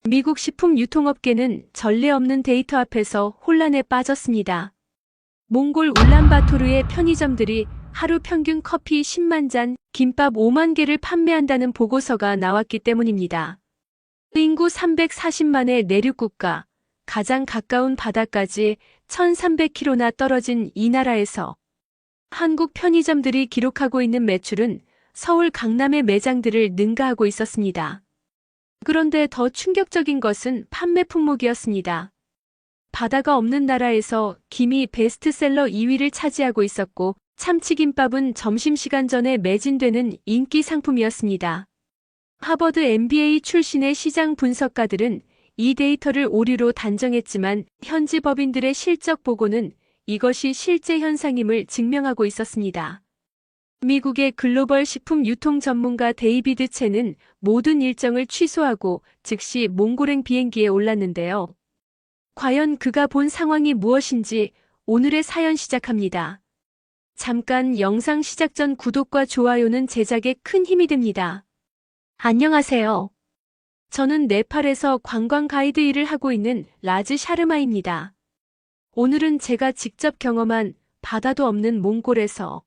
미국 식품 유통업계는 전례 없는 데이터 앞에서 혼란에 빠졌습니다. 몽골 울란바토르의 편의점들이 하루 평균 커피 10만 잔, 김밥 5만 개를 판매한다는 보고서가 나왔기 때문입니다. 인구 340만의 내륙국가, 가장 가까운 바다까지 1300km나 떨어진 이 나라에서 한국 편의점들이 기록하고 있는 매출은 서울 강남의 매장들을 능가하고 있었습니다. 그런데 더 충격적인 것은 판매 품목이었습니다. 바다가 없는 나라에서 김이 베스트셀러 2위를 차지하고 있었고 참치김밥은 점심시간 전에 매진되는 인기 상품이었습니다. 하버드 MBA 출신의 시장 분석가들은 이 데이터를 오류로 단정했지만 현지 법인들의 실적 보고는 이것이 실제 현상임을 증명하고 있었습니다. 미국의 글로벌 식품 유통 전문가 데이비드 첸은 모든 일정을 취소하고 즉시 몽골행 비행기에 올랐는데요. 과연 그가 본 상황이 무엇인지 오늘의 사연 시작합니다. 잠깐 영상 시작 전 구독과 좋아요는 제작에 큰 힘이 됩니다. 안녕하세요. 저는 네팔에서 관광 가이드 일을 하고 있는 라즈 샤르마입니다. 오늘은 제가 직접 경험한 바다도 없는 몽골에서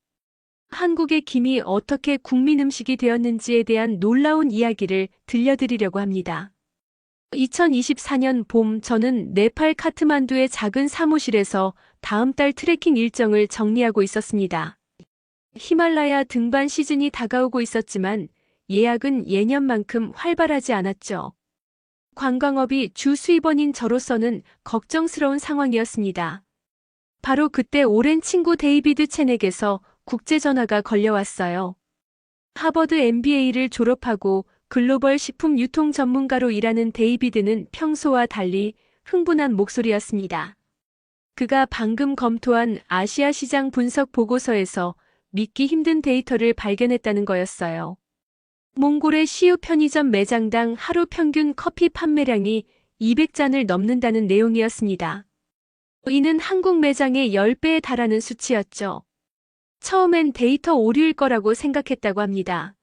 한국의 김이 어떻게 국민 음식이 되었는지에 대한 놀라운 이야기를 들려드리려고 합니다. 2024년 봄 저는 네팔 카트만두의 작은 사무실에서 다음 달 트레킹 일정을 정리하고 있었습니다. 히말라야 등반 시즌이 다가오고 있었지만 예약은 예년만큼 활발하지 않았죠. 관광업이 주 수입원인 저로서는 걱정스러운 상황이었습니다. 바로 그때 오랜 친구 데이비드 첸에게서 국제전화가 걸려왔어요. 하버드 MBA를 졸업하고 글로벌 식품 유통 전문가로 일하는 데이비드는 평소와 달리 흥분한 목소리였습니다. 그가 방금 검토한 아시아 시장 분석 보고서에서 믿기 힘든 데이터를 발견했다는 거였어요. 몽골의 시우 편의점 매장당 하루 평균 커피 판매량이 200잔을 넘는다는 내용이었습니다. 이는 한국 매장의 10배에 달하는 수치였죠. 처음엔 데이터 오류일 거라고 생각했다고 합니다.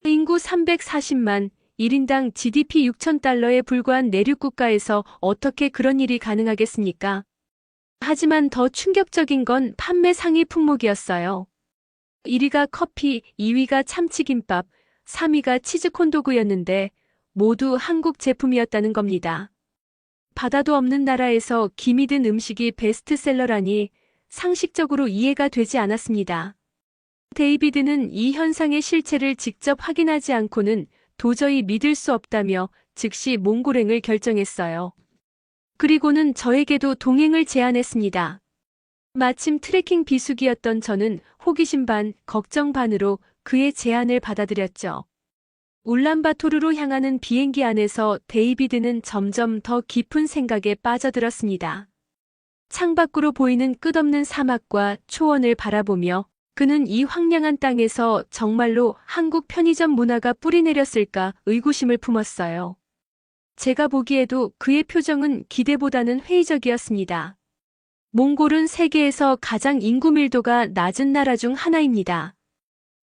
인구 340만, 1인당 GDP 6,000달러에 불과한 내륙국가에서 어떻게 그런 일이 가능하겠습니까? 하지만 더 충격적인 건 판매 상위 품목이었어요. 1위가 커피, 2위가 참치김밥, 3위가 치즈콘도그였는데 모두 한국 제품이었다는 겁니다. 바다도 없는 나라에서 김이 든 음식이 베스트셀러라니 상식적으로 이해가 되지 않았습니다. 데이비드는 이 현상의 실체를 직접 확인하지 않고는 도저히 믿을 수 없다며 즉시 몽골행을 결정했어요. 그리고는 저에게도 동행을 제안했습니다. 마침 트레킹 비수기였던 저는 호기심 반, 걱정 반으로 그의 제안을 받아들였죠. 울란바토르로 향하는 비행기 안에서 데이비드는 점점 더 깊은 생각에 빠져들었습니다. 창밖으로 보이는 끝없는 사막과 초원을 바라보며 그는 이 황량한 땅에서 정말로 한국 편의점 문화가 뿌리내렸을까 의구심을 품었어요. 제가 보기에도 그의 표정은 기대보다는 회의적이었습니다. 몽골은 세계에서 가장 인구 밀도가 낮은 나라 중 하나입니다.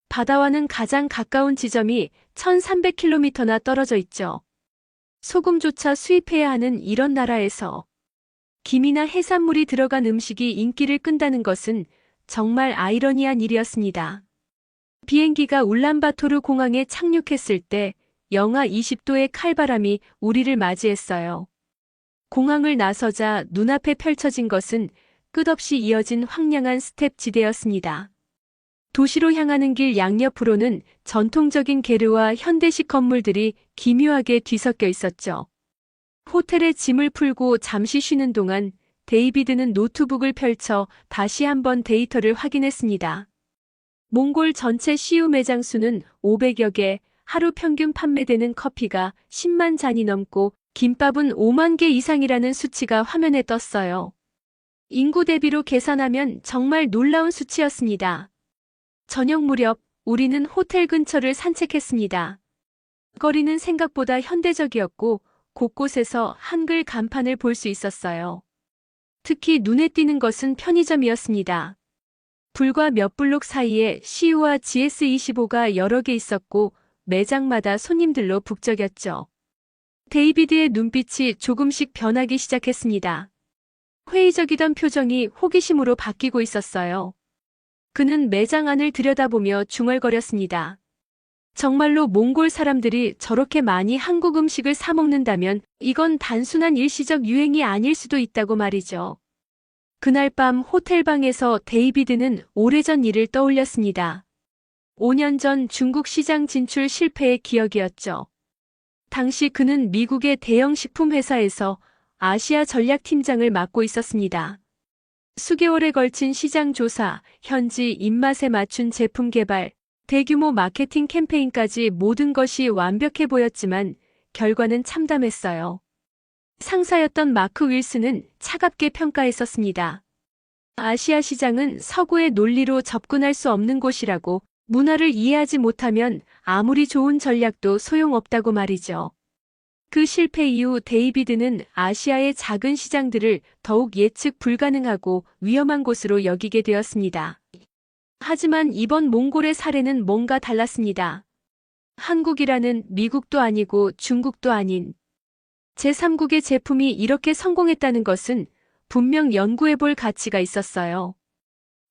바다와는 가장 가까운 지점이 1300km나 떨어져 있죠. 소금조차 수입해야 하는 이런 나라에서 김이나 해산물이 들어간 음식이 인기를 끈다는 것은 정말 아이러니한 일이었습니다. 비행기가 울란바토르 공항에 착륙했을 때 영하 20도의 칼바람이 우리를 맞이했어요. 공항을 나서자 눈앞에 펼쳐진 것은 끝없이 이어진 황량한 스텝 지대였습니다. 도시로 향하는 길 양옆으로는 전통적인 게르와 현대식 건물들이 기묘하게 뒤섞여 있었죠. 호텔에 짐을 풀고 잠시 쉬는 동안 데이비드는 노트북을 펼쳐 다시 한번 데이터를 확인했습니다. 몽골 전체 시우 매장 수는 500여 개, 하루 평균 판매되는 커피가 10만 잔이 넘고 김밥은 5만 개 이상이라는 수치가 화면에 떴어요. 인구 대비로 계산하면 정말 놀라운 수치였습니다. 저녁 무렵 우리는 호텔 근처를 산책했습니다. 거리는 생각보다 현대적이었고 곳곳에서 한글 간판을 볼 수 있었어요. 특히 눈에 띄는 것은 편의점이었습니다. 불과 몇 블록 사이에 시우와 GS25가 여러 개 있었고 매장마다 손님들로 북적였죠. 데이비드의 눈빛이 조금씩 변하기 시작했습니다. 회의적이던 표정이 호기심으로 바뀌고 있었어요. 그는 매장 안을 들여다보며 중얼거렸습니다. 정말로 몽골 사람들이 저렇게 많이 한국 음식을 사 먹는다면 이건 단순한 일시적 유행이 아닐 수도 있다고 말이죠. 그날 밤 호텔방에서 데이비드는 오래전 일을 떠올렸습니다. 5년 전 중국 시장 진출 실패의 기억이었죠. 당시 그는 미국의 대형 식품 회사에서 아시아 전략팀장을 맡고 있었습니다. 수개월에 걸친 시장 조사, 현지 입맛에 맞춘 제품 개발, 대규모 마케팅 캠페인까지 모든 것이 완벽해 보였지만 결과는 참담했어요. 상사였던 마크 윌슨은 차갑게 평가했었습니다. 아시아 시장은 서구의 논리로 접근할 수 없는 곳이라고, 문화를 이해하지 못하면 아무리 좋은 전략도 소용없다고 말이죠. 그 실패 이후 데이비드는 아시아의 작은 시장들을 더욱 예측 불가능하고 위험한 곳으로 여기게 되었습니다. 하지만 이번 몽골의 사례는 뭔가 달랐습니다. 한국이라는 미국도 아니고 중국도 아닌 제3국의 제품이 이렇게 성공했다는 것은 분명 연구해볼 가치가 있었어요.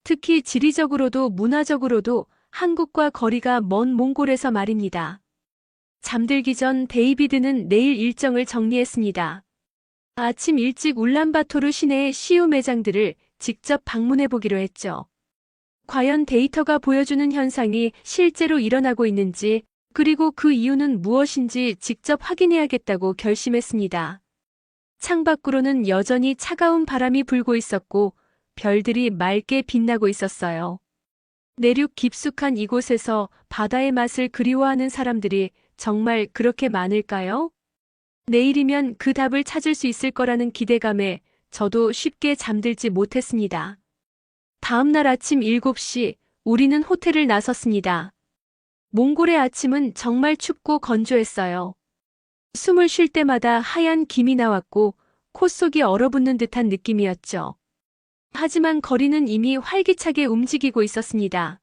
특히 지리적으로도 문화적으로도 한국과 거리가 먼 몽골에서 말입니다. 잠들기 전 데이비드는 내일 일정을 정리했습니다. 아침 일찍 울란바토르 시내의 시우 매장들을 직접 방문해보기로 했죠. 과연 데이터가 보여주는 현상이 실제로 일어나고 있는지, 그리고 그 이유는 무엇인지 직접 확인해야겠다고 결심했습니다. 창밖으로는 여전히 차가운 바람이 불고 있었고 별들이 맑게 빛나고 있었어요. 내륙 깊숙한 이곳에서 바다의 맛을 그리워하는 사람들이 정말 그렇게 많을까요? 내일이면 그 답을 찾을 수 있을 거라는 기대감에 저도 쉽게 잠들지 못했습니다. 다음 날 아침 7시, 우리는 호텔을 나섰습니다. 몽골의 아침은 정말 춥고 건조했어요. 숨을 쉴 때마다 하얀 김이 나왔고 콧속이 얼어붙는 듯한 느낌이었죠. 하지만 거리는 이미 활기차게 움직이고 있었습니다.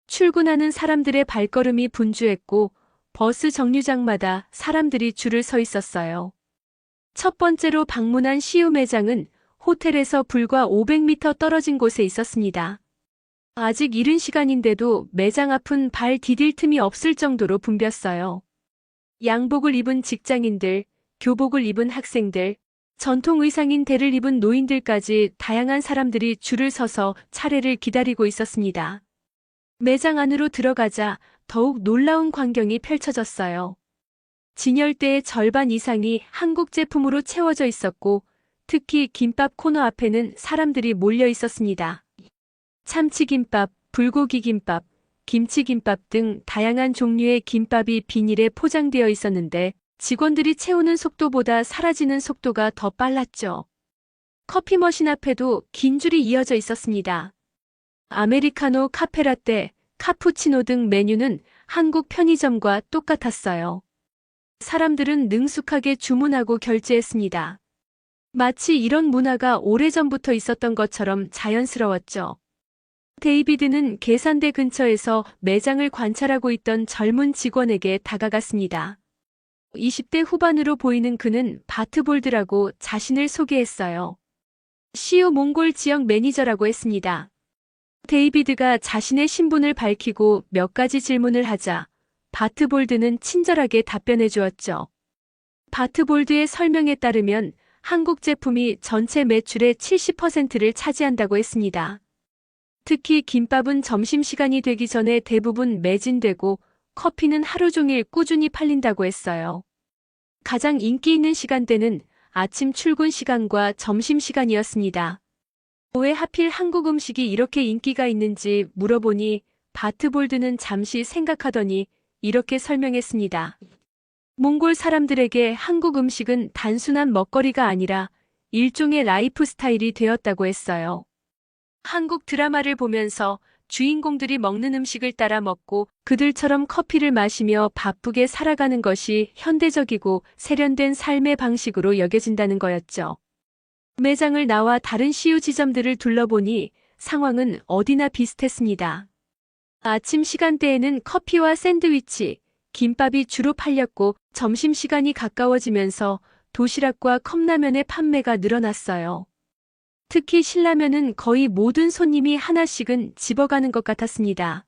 출근하는 사람들의 발걸음이 분주했고 버스 정류장마다 사람들이 줄을 서 있었어요. 첫 번째로 방문한 시우 매장은 호텔에서 불과 500m 떨어진 곳에 있었습니다. 아직 이른 시간인데도 매장 앞은 발 디딜 틈이 없을 정도로 붐볐어요. 양복을 입은 직장인들, 교복을 입은 학생들, 전통 의상인 대를 입은 노인들까지 다양한 사람들이 줄을 서서 차례를 기다리고 있었습니다. 매장 안으로 들어가자 더욱 놀라운 광경이 펼쳐졌어요. 진열대의 절반 이상이 한국 제품으로 채워져 있었고 특히 김밥 코너 앞에는 사람들이 몰려 있었습니다. 참치김밥, 불고기김밥, 김치김밥 등 다양한 종류의 김밥이 비닐에 포장되어 있었는데 직원들이 채우는 속도보다 사라지는 속도가 더 빨랐죠. 커피 머신 앞에도 긴 줄이 이어져 있었습니다. 아메리카노, 카페라떼, 카푸치노 등 메뉴는 한국 편의점과 똑같았어요. 사람들은 능숙하게 주문하고 결제했습니다. 마치 이런 문화가 오래전부터 있었던 것처럼 자연스러웠죠. 데이비드는 계산대 근처에서 매장을 관찰하고 있던 젊은 직원에게 다가갔습니다. 20대 후반으로 보이는 그는 바트볼드라고 자신을 소개했어요. 시우 몽골 지역 매니저라고 했습니다. 데이비드가 자신의 신분을 밝히고 몇 가지 질문을 하자 바트볼드는 친절하게 답변해 주었죠. 바트볼드의 설명에 따르면 한국 제품이 전체 매출의 70%를 차지한다고 했습니다. 특히 김밥은 점심시간이 되기 전에 대부분 매진되고 커피는 하루 종일 꾸준히 팔린다고 했어요. 가장 인기 있는 시간대는 아침 출근 시간과 점심시간이었습니다. 왜 하필 한국 음식이 이렇게 인기가 있는지 물어보니 바트볼드는 잠시 생각하더니 이렇게 설명했습니다. 몽골 사람들에게 한국 음식은 단순한 먹거리가 아니라 일종의 라이프 스타일이 되었다고 했어요. 한국 드라마를 보면서 주인공들이 먹는 음식을 따라 먹고 그들처럼 커피를 마시며 바쁘게 살아가는 것이 현대적이고 세련된 삶의 방식으로 여겨진다는 거였죠. 매장을 나와 다른 시우 지점들을 둘러보니 상황은 어디나 비슷했습니다. 아침 시간대에는 커피와 샌드위치, 김밥이 주로 팔렸고 점심시간이 가까워지면서 도시락과 컵라면의 판매가 늘어났어요. 특히 신라면은 거의 모든 손님이 하나씩은 집어가는 것 같았습니다.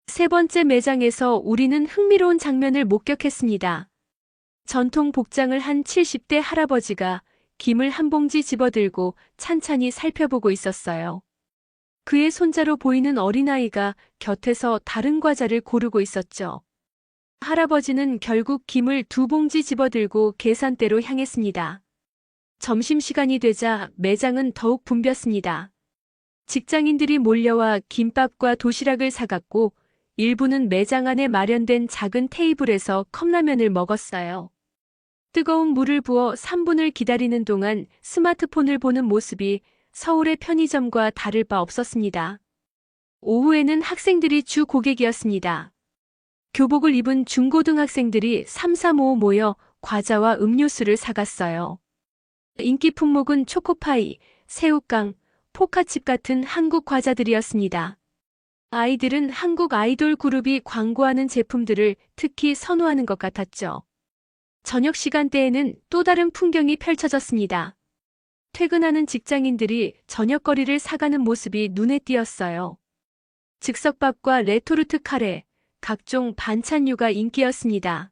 세 번째 매장에서 우리는 흥미로운 장면을 목격했습니다. 전통 복장을 한 70대 할아버지가 김을 한 봉지 집어들고 찬찬히 살펴보고 있었어요. 그의 손자로 보이는 어린아이가 곁에서 다른 과자를 고르고 있었죠. 할아버지는 결국 김을 2봉지 집어들고 계산대로 향했습니다. 점심시간이 되자 매장은 더욱 붐볐습니다. 직장인들이 몰려와 김밥과 도시락을 사갔고 일부는 매장 안에 마련된 작은 테이블에서 컵라면을 먹었어요. 뜨거운 물을 부어 3분을 기다리는 동안 스마트폰을 보는 모습이 서울의 편의점과 다를 바 없었습니다. 오후에는 학생들이 주 고객이었습니다. 교복을 입은 중고등학생들이 3, 4, 5 모여 과자와 음료수를 사갔어요. 인기 품목은 초코파이, 새우깡, 포카칩 같은 한국 과자들이었습니다. 아이들은 한국 아이돌 그룹이 광고하는 제품들을 특히 선호하는 것 같았죠. 저녁 시간대에는 또 다른 풍경이 펼쳐졌습니다. 퇴근하는 직장인들이 저녁거리를 사가는 모습이 눈에 띄었어요. 즉석밥과 레토르트 카레, 각종 반찬류가 인기였습니다.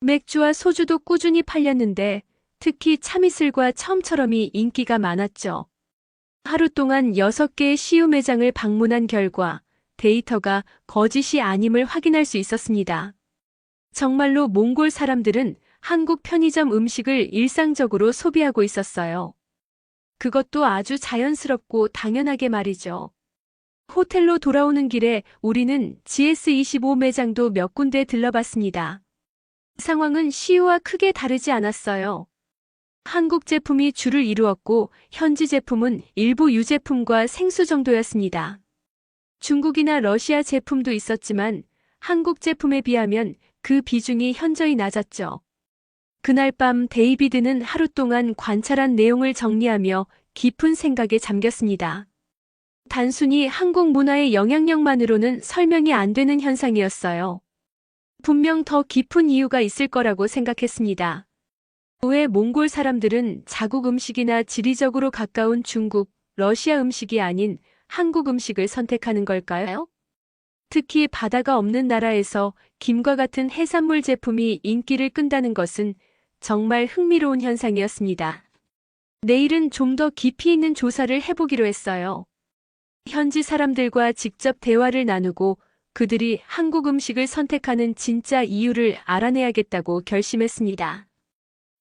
맥주와 소주도 꾸준히 팔렸는데 특히 참이슬과 처음처럼이 인기가 많았죠. 하루 동안 6개의 CU 매장을 방문한 결과 데이터가 거짓이 아님을 확인할 수 있었습니다. 정말로 몽골 사람들은 한국 편의점 음식을 일상적으로 소비하고 있었어요. 그것도 아주 자연스럽고 당연하게 말이죠. 호텔로 돌아오는 길에 우리는 GS25 매장도 몇 군데 들러봤습니다. 상황은 CU와 크게 다르지 않았어요. 한국 제품이 주를 이루었고 현지 제품은 일부 유제품과 생수 정도였습니다. 중국이나 러시아 제품도 있었지만 한국 제품에 비하면 그 비중이 현저히 낮았죠. 그날 밤 데이비드는 하루 동안 관찰한 내용을 정리하며 깊은 생각에 잠겼습니다. 단순히 한국 문화의 영향력만으로는 설명이 안 되는 현상이었어요. 분명 더 깊은 이유가 있을 거라고 생각했습니다. 왜 몽골 사람들은 자국 음식이나 지리적으로 가까운 중국, 러시아 음식이 아닌 한국 음식을 선택하는 걸까요? 특히 바다가 없는 나라에서 김과 같은 해산물 제품이 인기를 끈다는 것은 정말 흥미로운 현상이었습니다. 내일은 좀 더 깊이 있는 조사를 해보기로 했어요. 현지 사람들과 직접 대화를 나누고 그들이 한국 음식을 선택하는 진짜 이유를 알아내야겠다고 결심했습니다.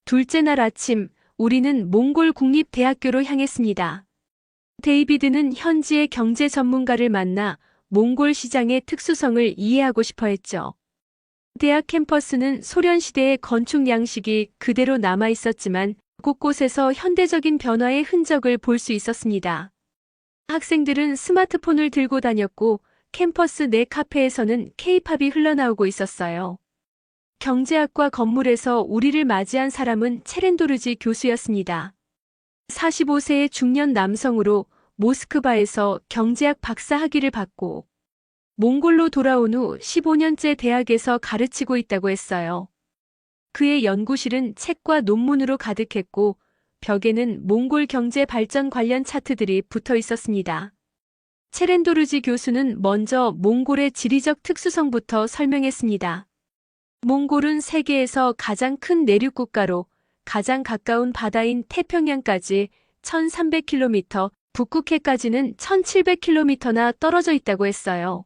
둘째 날 아침, 우리는 몽골 국립대학교로 향했습니다. 데이비드는 현지의 경제 전문가를 만나 몽골 시장의 특수성을 이해하고 싶어 했죠. 대학 캠퍼스는 소련 시대의 건축 양식이 그대로 남아 있었지만 곳곳에서 현대적인 변화의 흔적을 볼 수 있었습니다. 학생들은 스마트폰을 들고 다녔고 캠퍼스 내 카페에서는 K-팝이 흘러나오고 있었어요. 경제학과 건물에서 우리를 맞이한 사람은 체렌도르지 교수였습니다. 45세의 중년 남성으로 모스크바에서 경제학 박사 학위를 받고 몽골로 돌아온 후 15년째 대학에서 가르치고 있다고 했어요. 그의 연구실은 책과 논문으로 가득했고 벽에는 몽골 경제 발전 관련 차트들이 붙어 있었습니다. 체렌도르지 교수는 먼저 몽골의 지리적 특수성부터 설명했습니다. 몽골은 세계에서 가장 큰 내륙 국가로 가장 가까운 바다인 태평양까지 1300km, 북극해까지는 1700km나 떨어져 있다고 했어요.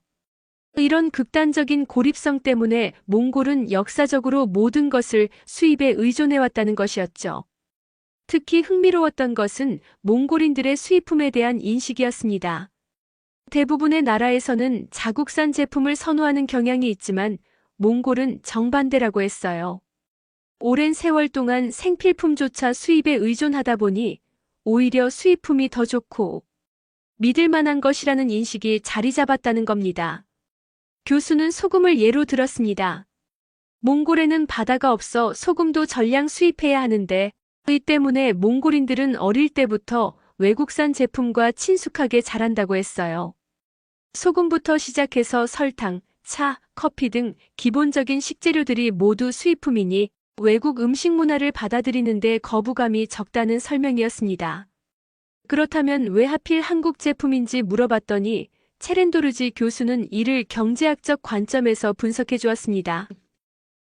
이런 극단적인 고립성 때문에 몽골은 역사적으로 모든 것을 수입에 의존해왔다는 것이었죠. 특히 흥미로웠던 것은 몽골인들의 수입품에 대한 인식이었습니다. 대부분의 나라에서는 자국산 제품을 선호하는 경향이 있지만 몽골은 정반대라고 했어요. 오랜 세월 동안 생필품조차 수입에 의존하다 보니 오히려 수입품이 더 좋고 믿을 만한 것이라는 인식이 자리 잡았다는 겁니다. 교수는 소금을 예로 들었습니다. 몽골에는 바다가 없어 소금도 전량 수입해야 하는데 이 때문에 몽골인들은 어릴 때부터 외국산 제품과 친숙하게 자란다고 했어요. 소금부터 시작해서 설탕, 차, 커피 등 기본적인 식재료들이 모두 수입품이니 외국 음식 문화를 받아들이는데 거부감이 적다는 설명이었습니다. 그렇다면 왜 하필 한국 제품인지 물어봤더니 체렌도르지 교수는 이를 경제학적 관점에서 분석해 주었습니다.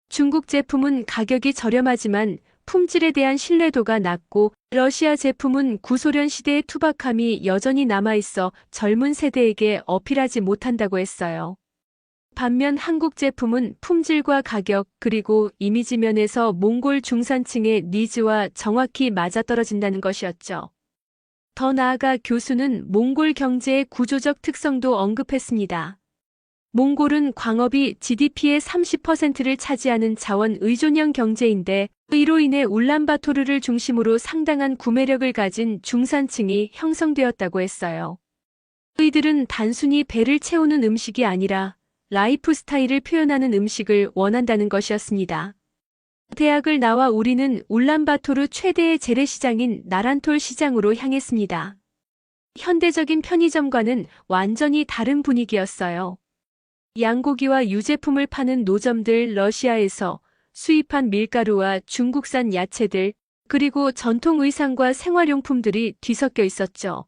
중국 제품은 가격이 저렴하지만 품질에 대한 신뢰도가 낮고 러시아 제품은 구소련 시대의 투박함이 여전히 남아있어 젊은 세대에게 어필하지 못한다고 했어요. 반면 한국 제품은 품질과 가격 그리고 이미지 면에서 몽골 중산층의 니즈와 정확히 맞아떨어진다는 것이었죠. 더 나아가 교수는 몽골 경제의 구조적 특성도 언급했습니다. 몽골은 광업이 GDP의 30%를 차지하는 자원 의존형 경제인데 이로 인해 울란바토르를 중심으로 상당한 구매력을 가진 중산층이 형성되었다고 했어요. 이들은 단순히 배를 채우는 음식이 아니라 라이프 스타일을 표현하는 음식을 원한다는 것이었습니다. 대학을 나와 우리는 울란바토르 최대의 재래시장인 나란톨 시장으로 향했습니다. 현대적인 편의점과는 완전히 다른 분위기였어요. 양고기와 유제품을 파는 노점들, 러시아에서 수입한 밀가루와 중국산 야채들, 그리고 전통 의상과 생활용품들이 뒤섞여 있었죠.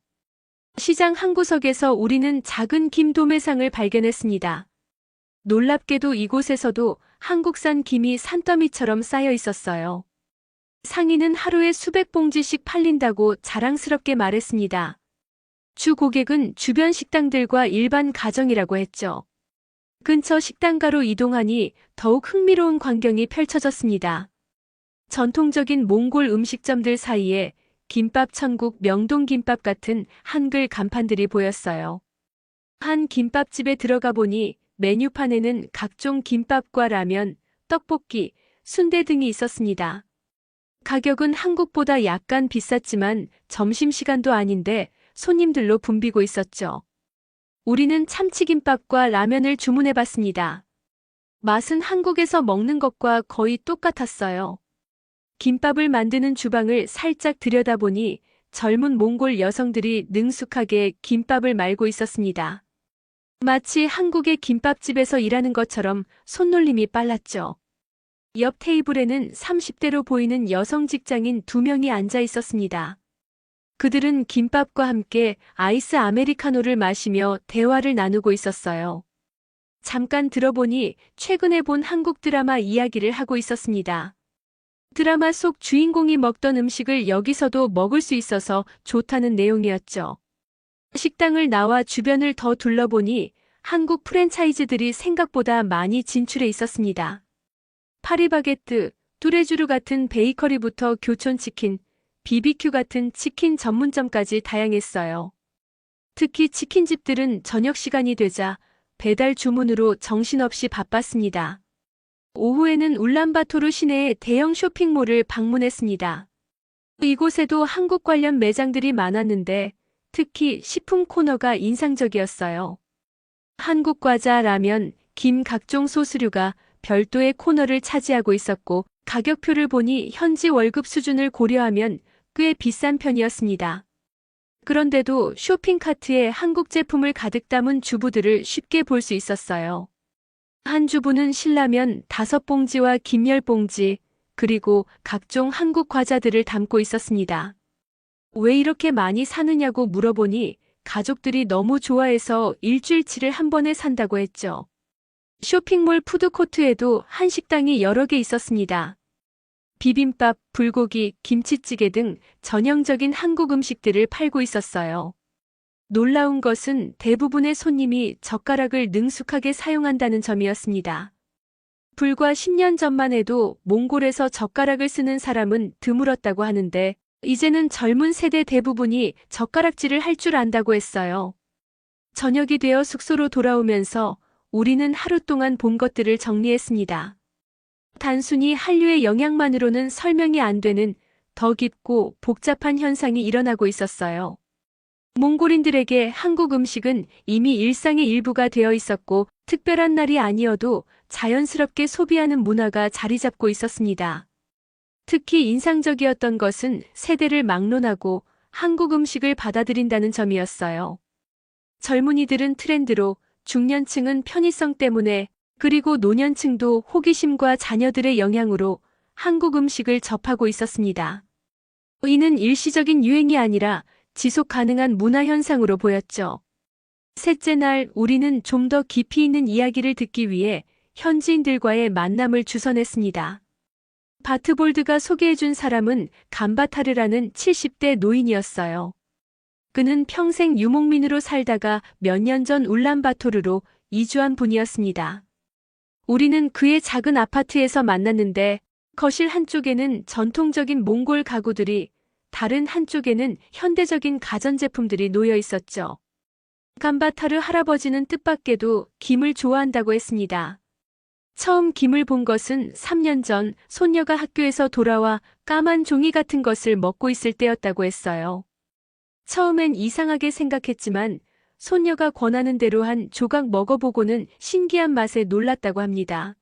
시장 한 구석에서 우리는 작은 김 도매상을 발견했습니다. 놀랍게도 이곳에서도 한국산 김이 산더미처럼 쌓여 있었어요. 상인은 하루에 수백 봉지씩 팔린다고 자랑스럽게 말했습니다. 주 고객은 주변 식당들과 일반 가정이라고 했죠. 근처 식당가로 이동하니 더욱 흥미로운 광경이 펼쳐졌습니다. 전통적인 몽골 음식점들 사이에 김밥 천국 명동김밥 같은 한글 간판들이 보였어요. 한 김밥집에 들어가 보니 메뉴판에는 각종 김밥과 라면, 떡볶이, 순대 등이 있었습니다. 가격은 한국보다 약간 비쌌지만 점심시간도 아닌데 손님들로 붐비고 있었죠. 우리는 참치김밥과 라면을 주문해봤습니다. 맛은 한국에서 먹는 것과 거의 똑같았어요. 김밥을 만드는 주방을 살짝 들여다보니 젊은 몽골 여성들이 능숙하게 김밥을 말고 있었습니다. 마치 한국의 김밥집에서 일하는 것처럼 손놀림이 빨랐죠. 옆 테이블에는 30대로 보이는 여성 직장인 2명이 앉아 있었습니다. 그들은 김밥과 함께 아이스 아메리카노를 마시며 대화를 나누고 있었어요. 잠깐 들어보니 최근에 본 한국 드라마 이야기를 하고 있었습니다. 드라마 속 주인공이 먹던 음식을 여기서도 먹을 수 있어서 좋다는 내용이었죠. 식당을 나와 주변을 더 둘러보니 한국 프랜차이즈들이 생각보다 많이 진출해 있었습니다. 파리바게뜨, 뚜레쥬르 같은 베이커리부터 교촌치킨, BBQ 같은 치킨 전문점까지 다양했어요. 특히 치킨집들은 저녁 시간이 되자 배달 주문으로 정신없이 바빴습니다. 오후에는 울란바토르 시내의 대형 쇼핑몰을 방문했습니다. 이곳에도 한국 관련 매장들이 많았는데 특히 식품 코너가 인상적이었어요. 한국 과자, 라면, 김 각종 소스류가 별도의 코너를 차지하고 있었고 가격표를 보니 현지 월급 수준을 고려하면 꽤 비싼 편이었습니다. 그런데도 쇼핑카트에 한국 제품을 가득 담은 주부들을 쉽게 볼 수 있었어요. 한 주부는 신라면 5봉지와 김 10봉지, 그리고 각종 한국 과자들을 담고 있었습니다. 왜 이렇게 많이 사느냐고 물어보니 가족들이 너무 좋아해서 일주일치를 한 번에 산다고 했죠. 쇼핑몰 푸드코트에도 한식당이 여러 개 있었습니다. 비빔밥, 불고기, 김치찌개 등 전형적인 한국 음식들을 팔고 있었어요. 놀라운 것은 대부분의 손님이 젓가락을 능숙하게 사용한다는 점이었습니다. 불과 10년 전만 해도 몽골에서 젓가락을 쓰는 사람은 드물었다고 하는데 이제는 젊은 세대 대부분이 젓가락질을 할 줄 안다고 했어요. 저녁이 되어 숙소로 돌아오면서 우리는 하루 동안 본 것들을 정리했습니다. 단순히 한류의 영향만으로는 설명이 안 되는 더 깊고 복잡한 현상이 일어나고 있었어요. 몽골인들에게 한국 음식은 이미 일상의 일부가 되어 있었고 특별한 날이 아니어도 자연스럽게 소비하는 문화가 자리 잡고 있었습니다. 특히 인상적이었던 것은 세대를 막론하고 한국 음식을 받아들인다는 점이었어요. 젊은이들은 트렌드로, 중년층은 편의성 때문에 그리고 노년층도 호기심과 자녀들의 영향으로 한국 음식을 접하고 있었습니다. 이는 일시적인 유행이 아니라 지속 가능한 문화 현상으로 보였죠. 셋째 날 우리는 좀 더 깊이 있는 이야기를 듣기 위해 현지인들과의 만남을 주선했습니다. 바트볼드가 소개해준 사람은 감바타르라는 70대 노인이었어요. 그는 평생 유목민으로 살다가 몇 년 전 울란바토르로 이주한 분이었습니다. 우리는 그의 작은 아파트에서 만났는데 거실 한쪽에는 전통적인 몽골 가구들이, 다른 한쪽에는 현대적인 가전제품들이 놓여 있었죠. 감바타르 할아버지는 뜻밖에도 김을 좋아한다고 했습니다. 처음 김을 본 것은 3년 전 손녀가 학교에서 돌아와 까만 종이 같은 것을 먹고 있을 때였다고 했어요. 처음엔 이상하게 생각했지만 손녀가 권하는 대로 한 조각 먹어보고는 신기한 맛에 놀랐다고 합니다.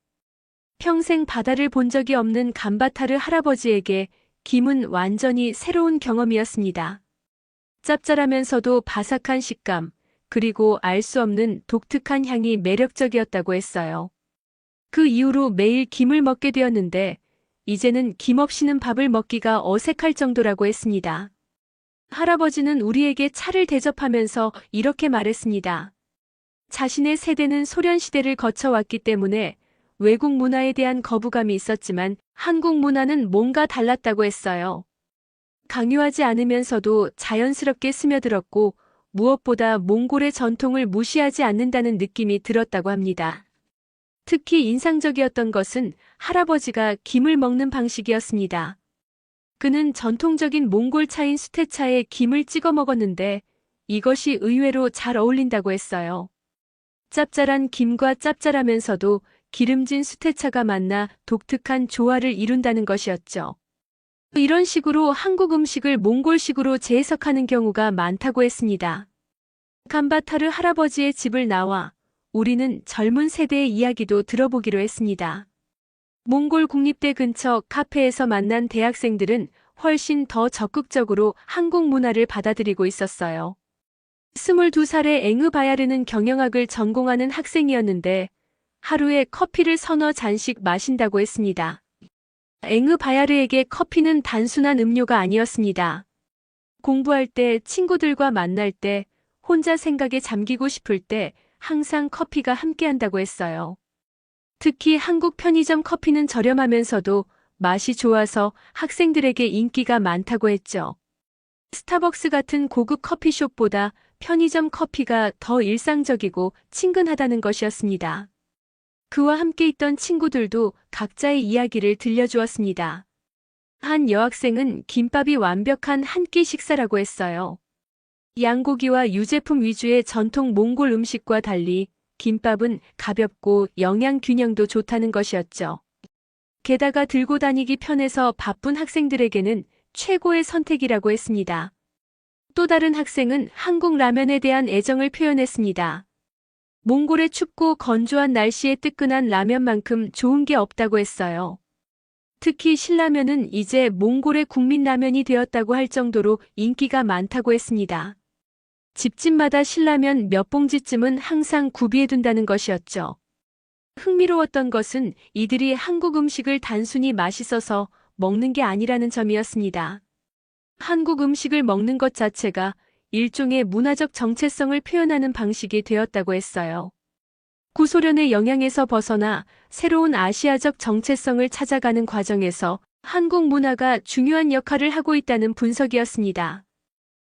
평생 바다를 본 적이 없는 감바타르 할아버지에게 김은 완전히 새로운 경험이었습니다. 짭짤하면서도 바삭한 식감, 그리고 알 수 없는 독특한 향이 매력적이었다고 했어요. 그 이후로 매일 김을 먹게 되었는데 이제는 김 없이는 밥을 먹기가 어색할 정도라고 했습니다. 할아버지는 우리에게 차를 대접하면서 이렇게 말했습니다. 자신의 세대는 소련 시대를 거쳐왔기 때문에 외국 문화에 대한 거부감이 있었지만 한국 문화는 뭔가 달랐다고 했어요. 강요하지 않으면서도 자연스럽게 스며들었고 무엇보다 몽골의 전통을 무시하지 않는다는 느낌이 들었다고 합니다. 특히 인상적이었던 것은 할아버지가 김을 먹는 방식이었습니다. 그는 전통적인 몽골 차인 수테차에 김을 찍어 먹었는데 이것이 의외로 잘 어울린다고 했어요. 짭짤한 김과 짭짤하면서도 기름진 수테차가 만나 독특한 조화를 이룬다는 것이었죠. 이런 식으로 한국 음식을 몽골식으로 재해석하는 경우가 많다고 했습니다. 감바타르 할아버지의 집을 나와 우리는 젊은 세대의 이야기도 들어보기로 했습니다. 몽골 국립대 근처 카페에서 만난 대학생들은 훨씬 더 적극적으로 한국 문화를 받아들이고 있었어요. 22살의 앵으 바야르는 경영학을 전공하는 학생이었는데 하루에 커피를 서너 잔씩 마신다고 했습니다. 앵으 바야르에게 커피는 단순한 음료가 아니었습니다. 공부할 때, 친구들과 만날 때, 혼자 생각에 잠기고 싶을 때 항상 커피가 함께한다고 했어요. 특히 한국 편의점 커피는 저렴하면서도 맛이 좋아서 학생들에게 인기가 많다고 했죠. 스타벅스 같은 고급 커피숍보다 편의점 커피가 더 일상적이고 친근하다는 것이었습니다. 그와 함께 있던 친구들도 각자의 이야기를 들려주었습니다. 한 여학생은 김밥이 완벽한 한 끼 식사라고 했어요. 양고기와 유제품 위주의 전통 몽골 음식과 달리 김밥은 가볍고 영양 균형도 좋다는 것이었죠. 게다가 들고 다니기 편해서 바쁜 학생들에게는 최고의 선택이라고 했습니다. 또 다른 학생은 한국 라면에 대한 애정을 표현했습니다. 몽골의 춥고 건조한 날씨에 뜨끈한 라면만큼 좋은 게 없다고 했어요. 특히 신라면은 이제 몽골의 국민 라면이 되었다고 할 정도로 인기가 많다고 했습니다. 집집마다 신라면 몇 봉지쯤은 항상 구비해둔다는 것이었죠. 흥미로웠던 것은 이들이 한국 음식을 단순히 맛있어서 먹는 게 아니라는 점이었습니다. 한국 음식을 먹는 것 자체가 일종의 문화적 정체성을 표현하는 방식이 되었다고 했어요. 구소련의 영향에서 벗어나 새로운 아시아적 정체성을 찾아가는 과정에서 한국 문화가 중요한 역할을 하고 있다는 분석이었습니다.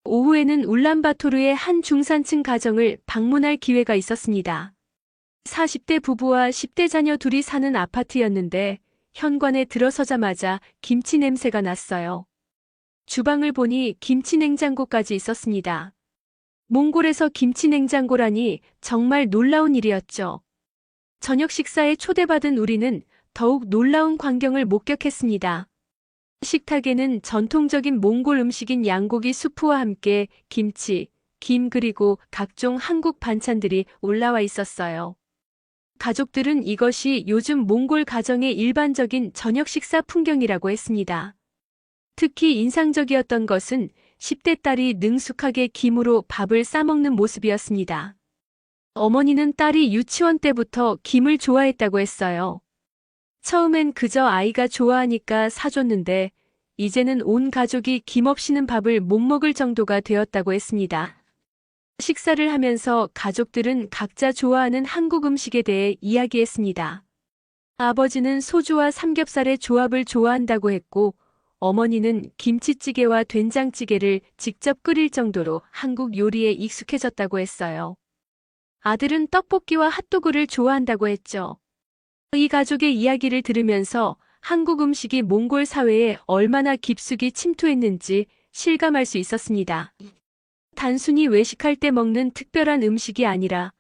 오후에는 울란바토르의 한 중산층 가정을 방문할 기회가 있었습니다. 40대 부부와 10대 자녀 둘이 사는 아파트였는데 현관에 들어서자마자 김치 냄새가 났어요. 주방을 보니 김치 냉장고까지 있었습니다. 몽골에서 김치 냉장고라니 정말 놀라운 일이었죠. 저녁 식사에 초대받은 우리는 더욱 놀라운 광경을 목격했습니다. 식탁에는 전통적인 몽골 음식인 양고기 수프와 함께 김치, 김 그리고 각종 한국 반찬들이 올라와 있었어요. 가족들은 이것이 요즘 몽골 가정의 일반적인 저녁 식사 풍경이라고 했습니다. 특히 인상적이었던 것은 10대 딸이 능숙하게 김으로 밥을 싸먹는 모습이었습니다. 어머니는 딸이 유치원 때부터 김을 좋아했다고 했어요. 처음엔 그저 아이가 좋아하니까 사줬는데 이제는 온 가족이 김 없이는 밥을 못 먹을 정도가 되었다고 했습니다. 식사를 하면서 가족들은 각자 좋아하는 한국 음식에 대해 이야기했습니다. 아버지는 소주와 삼겹살의 조합을 좋아한다고 했고, 어머니는 김치찌개와 된장찌개를 직접 끓일 정도로 한국 요리에 익숙해졌다고 했어요. 아들은 떡볶이와 핫도그를 좋아한다고 했죠. 이 가족의 이야기를 들으면서 한국 음식이 몽골 사회에 얼마나 깊숙이 침투했는지 실감할 수 있었습니다. 단순히 외식할 때 먹는 특별한 음식이 아니라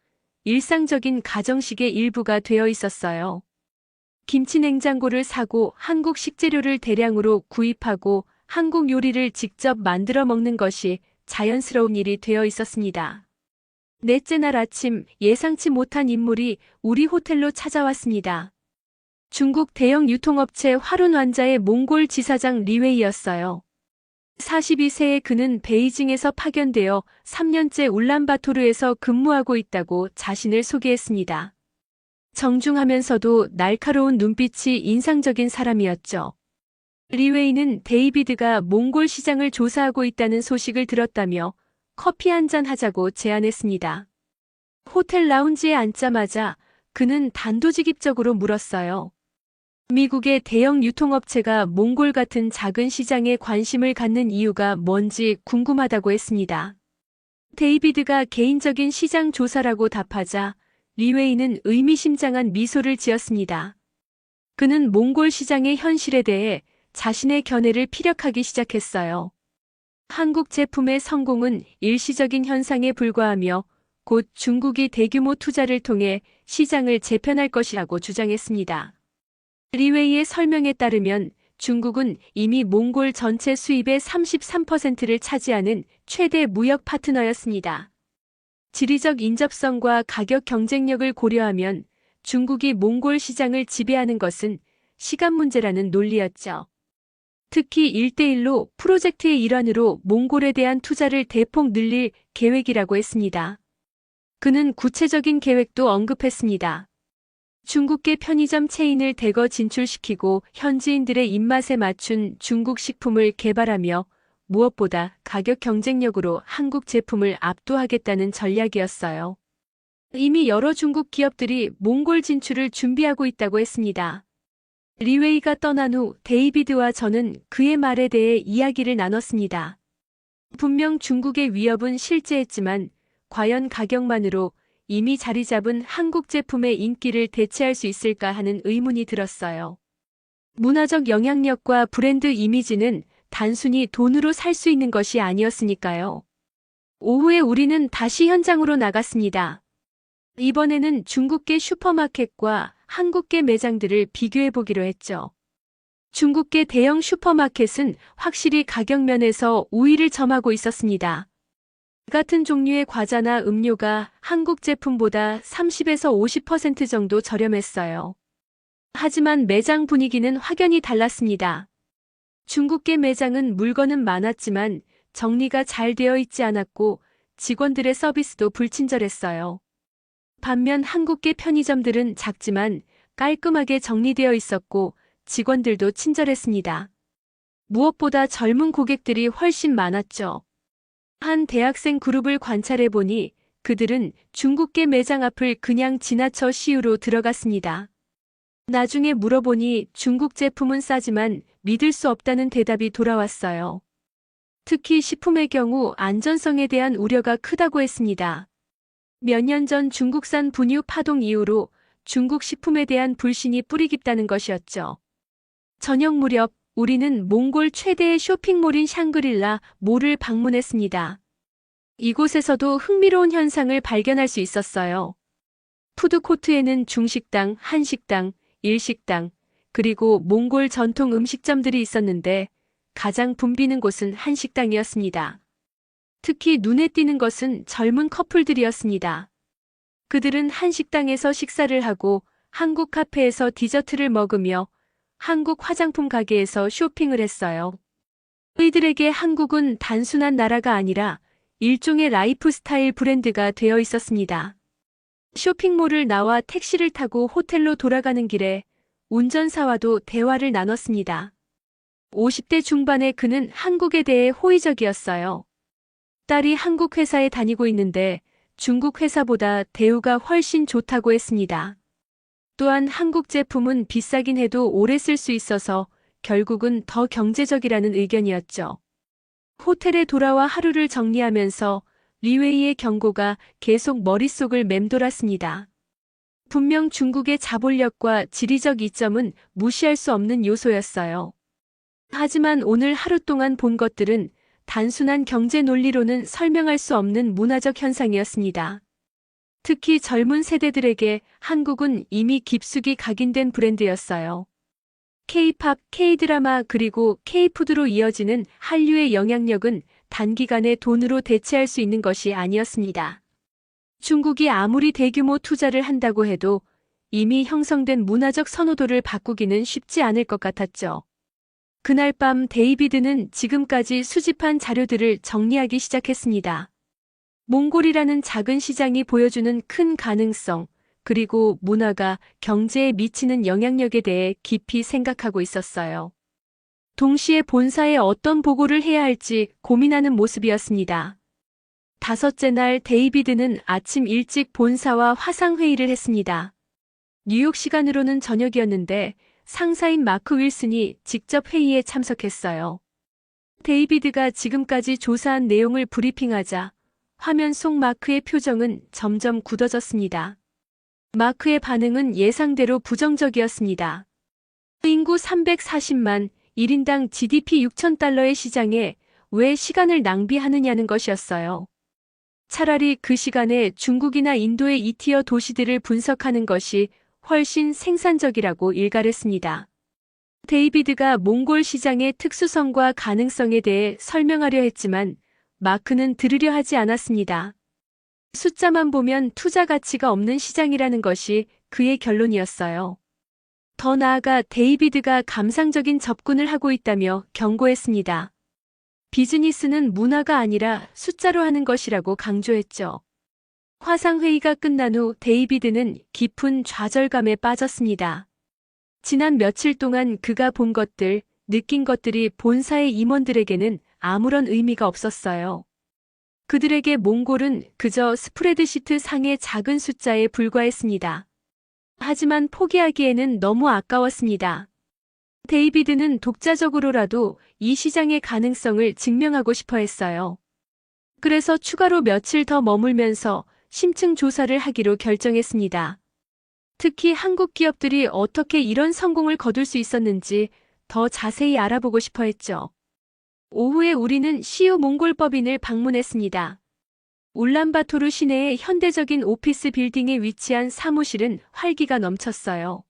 일상적인 가정식의 일부가 되어 있었어요. 김치 냉장고를 사고 한국 식재료를 대량으로 구입하고 한국 요리를 직접 만들어 먹는 것이 자연스러운 일이 되어 있었습니다. 넷째 날 아침 예상치 못한 인물이 우리 호텔로 찾아왔습니다. 중국 대형 유통업체 화룬완자의 몽골 지사장 리웨이였어요. 42세의 그는 베이징에서 파견되어 3년째 울란바토르에서 근무하고 있다고 자신을 소개했습니다. 정중하면서도 날카로운 눈빛이 인상적인 사람이었죠. 리웨이는 데이비드가 몽골 시장을 조사하고 있다는 소식을 들었다며 커피 한잔 하자고 제안했습니다. 호텔 라운지에 앉자마자 그는 단도직입적으로 물었어요. 미국의 대형 유통업체가 몽골 같은 작은 시장에 관심을 갖는 이유가 뭔지 궁금하다고 했습니다. 데이비드가 개인적인 시장 조사라고 답하자 리웨이는 의미심장한 미소를 지었습니다. 그는 몽골 시장의 현실에 대해 자신의 견해를 피력하기 시작했어요. 한국 제품의 성공은 일시적인 현상에 불과하며 곧 중국이 대규모 투자를 통해 시장을 재편할 것이라고 주장했습니다. 리웨이의 설명에 따르면 중국은 이미 몽골 전체 수입의 33%를 차지하는 최대 무역 파트너였습니다. 지리적 인접성과 가격 경쟁력을 고려하면 중국이 몽골 시장을 지배하는 것은 시간 문제라는 논리였죠. 특히 1대1로 프로젝트의 일환으로 몽골에 대한 투자를 대폭 늘릴 계획이라고 했습니다. 그는 구체적인 계획도 언급했습니다. 중국계 편의점 체인을 대거 진출시키고 현지인들의 입맛에 맞춘 중국 식품을 개발하며 무엇보다 가격 경쟁력으로 한국 제품을 압도하겠다는 전략이었어요. 이미 여러 중국 기업들이 몽골 진출을 준비하고 있다고 했습니다. 리웨이가 떠난 후 데이비드와 저는 그의 말에 대해 이야기를 나눴습니다. 분명 중국의 위협은 실제했지만 과연 가격만으로 이미 자리 잡은 한국 제품의 인기를 대체할 수 있을까 하는 의문이 들었어요. 문화적 영향력과 브랜드 이미지는 단순히 돈으로 살 수 있는 것이 아니었으니까요. 오후에 우리는 다시 현장으로 나갔습니다. 이번에는 중국계 슈퍼마켓과 한국계 매장들을 비교해 보기로 했죠. 중국계 대형 슈퍼마켓은 확실히 가격 면에서 우위를 점하고 있었습니다. 같은 종류의 과자나 음료가 한국 제품보다 30에서 50% 정도 저렴했어요. 하지만 매장 분위기는 확연히 달랐습니다. 중국계 매장은 물건은 많았지만 정리가 잘 되어 있지 않았고 직원들의 서비스도 불친절했어요. 반면 한국계 편의점들은 작지만 깔끔하게 정리되어 있었고 직원들도 친절했습니다. 무엇보다 젊은 고객들이 훨씬 많았죠. 한 대학생 그룹을 관찰해보니 그들은 중국계 매장 앞을 그냥 지나쳐 시유로 들어갔습니다. 나중에 물어보니 중국 제품은 싸지만 믿을 수 없다는 대답이 돌아왔어요. 특히 식품의 경우 안전성에 대한 우려가 크다고 했습니다. 몇 년 전 중국산 분유 파동 이후로 중국 식품에 대한 불신이 뿌리 깊다는 것이었죠. 저녁 무렵 우리는 몽골 최대의 쇼핑몰인 샹그릴라 몰을 방문했습니다. 이곳에서도 흥미로운 현상을 발견할 수 있었어요. 푸드코트에는 중식당, 한식당, 일식당, 그리고 몽골 전통 음식점들이 있었는데 가장 붐비는 곳은 한식당이었습니다. 특히 눈에 띄는 것은 젊은 커플들이었습니다. 그들은 한식당에서 식사를 하고 한국 카페에서 디저트를 먹으며 한국 화장품 가게에서 쇼핑을 했어요. 그들에게 한국은 단순한 나라가 아니라 일종의 라이프 스타일 브랜드가 되어 있었습니다. 쇼핑몰을 나와 택시를 타고 호텔로 돌아가는 길에 운전사와도 대화를 나눴습니다. 50대 중반의 그는 한국에 대해 호의적이었어요. 딸이 한국 회사에 다니고 있는데 중국 회사보다 대우가 훨씬 좋다고 했습니다. 또한 한국 제품은 비싸긴 해도 오래 쓸 수 있어서 결국은 더 경제적이라는 의견이었죠. 호텔에 돌아와 하루를 정리하면서 리웨이의 경고가 계속 머릿속을 맴돌았습니다. 분명 중국의 자본력과 지리적 이점은 무시할 수 없는 요소였어요. 하지만 오늘 하루 동안 본 것들은 단순한 경제 논리로는 설명할 수 없는 문화적 현상이었습니다. 특히 젊은 세대들에게 한국은 이미 깊숙이 각인된 브랜드였어요. K-팝, K-드라마 그리고 K-푸드로 이어지는 한류의 영향력은 단기간에 돈으로 대체할 수 있는 것이 아니었습니다. 중국이 아무리 대규모 투자를 한다고 해도 이미 형성된 문화적 선호도를 바꾸기는 쉽지 않을 것 같았죠. 그날 밤 데이비드는 지금까지 수집한 자료들을 정리하기 시작했습니다. 몽골이라는 작은 시장이 보여주는 큰 가능성, 그리고 문화가 경제에 미치는 영향력에 대해 깊이 생각하고 있었어요. 동시에 본사에 어떤 보고를 해야 할지 고민하는 모습이었습니다. 다섯째 날 데이비드는 아침 일찍 본사와 화상회의를 했습니다. 뉴욕 시간으로는 저녁이었는데 상사인 마크 윌슨이 직접 회의에 참석했어요. 데이비드가 지금까지 조사한 내용을 브리핑하자 화면 속 마크의 표정은 점점 굳어졌습니다. 마크의 반응은 예상대로 부정적이었습니다. 인구 340만, 1인당 GDP 6,000달러의 시장에 왜 시간을 낭비하느냐는 것이었어요. 차라리 그 시간에 중국이나 인도의 2티어 도시들을 분석하는 것이 훨씬 생산적이라고 일갈했습니다. 데이비드가 몽골 시장의 특수성과 가능성에 대해 설명하려 했지만 마크는 들으려 하지 않았습니다. 숫자만 보면 투자 가치가 없는 시장이라는 것이 그의 결론이었어요. 더 나아가 데이비드가 감상적인 접근을 하고 있다며 경고했습니다. 비즈니스는 문화가 아니라 숫자로 하는 것이라고 강조했죠. 화상회의가 끝난 후 데이비드는 깊은 좌절감에 빠졌습니다. 지난 며칠 동안 그가 본 것들, 느낀 것들이 본사의 임원들에게는 아무런 의미가 없었어요. 그들에게 몽골은 그저 스프레드시트 상의 작은 숫자에 불과했습니다. 하지만 포기하기에는 너무 아까웠습니다. 데이비드는 독자적으로라도 이 시장의 가능성을 증명하고 싶어 했어요. 그래서 추가로 며칠 더 머물면서 심층 조사를 하기로 결정했습니다. 특히 한국 기업들이 어떻게 이런 성공을 거둘 수 있었는지 더 자세히 알아보고 싶어 했죠. 오후에 우리는 시우 몽골법인을 방문했습니다. 울란바토르 시내의 현대적인 오피스 빌딩에 위치한 사무실은 활기가 넘쳤어요.